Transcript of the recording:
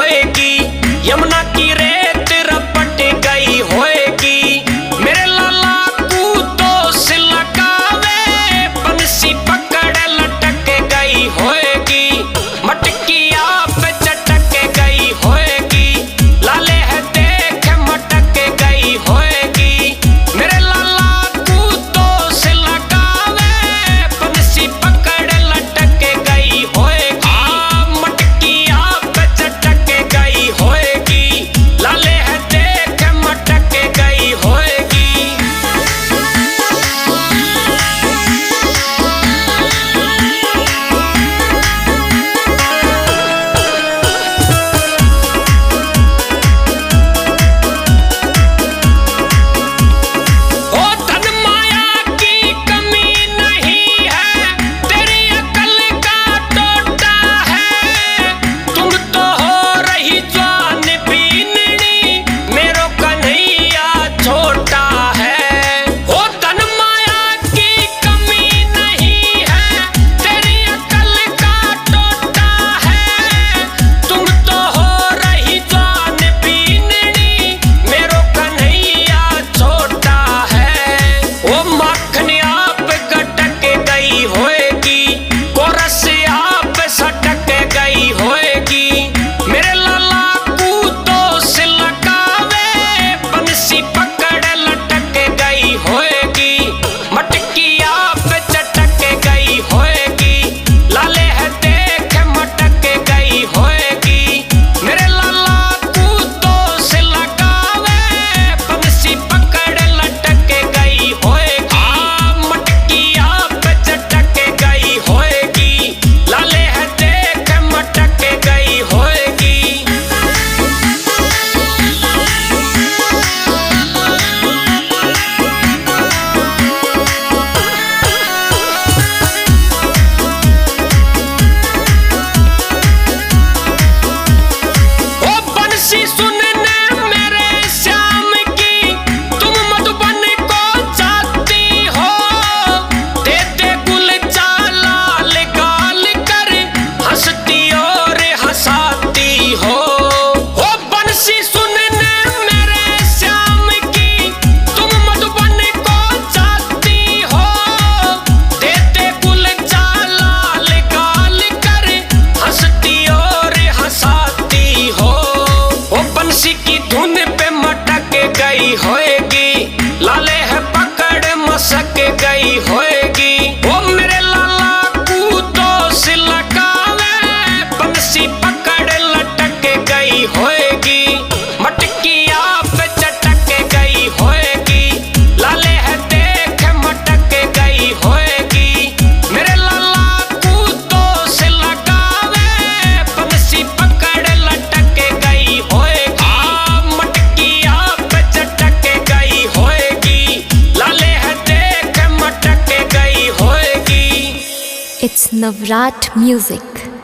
होएगी, यमुना की रेत रपट गई होएगी। मेरे लाला को दोष लगावे, बंसी पकड़ लटक गई होएगी। मटकिया पे चटक गई होएगी, लाले है देख मटक गई होएगी। मेरे लाला को दोष लगावे, बंसी पकड़ लटक गई होएगी। मटकिया पे चटक गई होएगी, लाले है देख मटक गई होएगी। ओ धन माया की कमी नहीं है, तेरी अकल का टोटा है। तुम तो हो रही जवान बीननी, मेरो कन्हैया छोटा है। ओ धन माया की कमी नहीं है, तेरी अकल का टोटा है। तुम तो हो रही जवान बीननी, मेरो कन्हैया छोटा है। ओ माखन आप गटक गई होएगी, कोरस आप सटक गई होएगी। मेरे लाला को दोष लगावे, बंसी पकड़ लटक गई होएगी। मटकिया पे चटक गई होएगी, लाले है देख मटक गई होएगी। मेरे लाला को दोष लगावे, बंसी पकड़ लटक गई होएगी। मटकिया पे चटक गई होएगी, लाले है देख मटक गई होएगी। ओ बंसी सुनने मेरे श्याम की, तुम मधुबन को जाती हो। देते गुल चालाल गाल कर, हंसती और हंसाती हो। ओ बंसी सुनने मेरे श्याम की, तुम मधुबन को जाती हो। देते गुल चालाल गाल कर, हंसती और हंसाती हो। ओ बंसी की धुन पे मटक गई होएगी, लाले है पकड़ मसक गई होएगी। ओ मेरे लाला को दोष लगावे, बंसी पकड़ लटक गई होएगी। मटकिया पे चटक गई होएगी, लाले है देख मटक गई होएगी। मेरे लाला को दोष लगावे, बंसी पकड़ लटक गई होएगी। मटकिया पे चटक गई होएगी, लाले है देख मटक गई होएगी। It's Navrat Music.